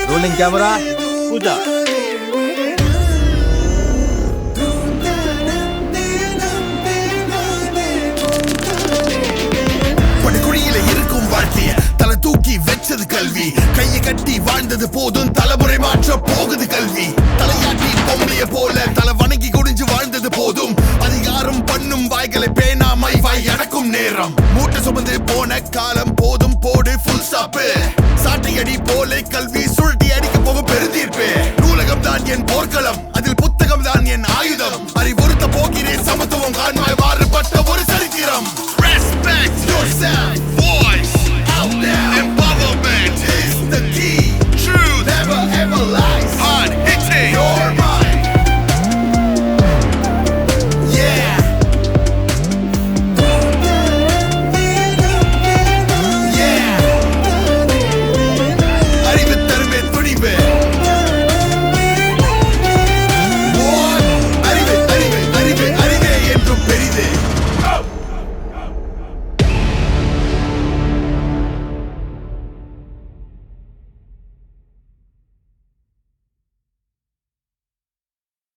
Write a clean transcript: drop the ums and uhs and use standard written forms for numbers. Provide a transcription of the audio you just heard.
Rolling camera, Pooja. படுகுழியில இருக்கும் வாழ்க்கைய தலை தூக்கி வெச்சது கல்வி. கையை கட்டி வாழ்ந்தது போதும், தலைமுறை மாற்ற போகுது கல்வி. தலையாட்டி பொம்மைய போல தலை வணங்கி குடிஞ்சு வாழ்ந்தது போதும். அதிகாரம் பண்ணும் வாய்களை பேணாமை வாய் அடக்கும் நேரம். மூட்டை சுமந்து போன காலம் போதும், போடு ஃபுல் ஸ்டாப். சாட்டையடி போல கல்வி சுருட்டி அடிக்க போகும் பெருந்தீர்ப்பு. நூலகம் தான் என் போர்க்களம், அதில் புத்தகம் தான் என் ஆயுதம். அறிவுறுத்த போகிறேன் சமத்துவம், காண்பாய் மாறுபட்ட ஒரு சரித்திரம். Respect yourself.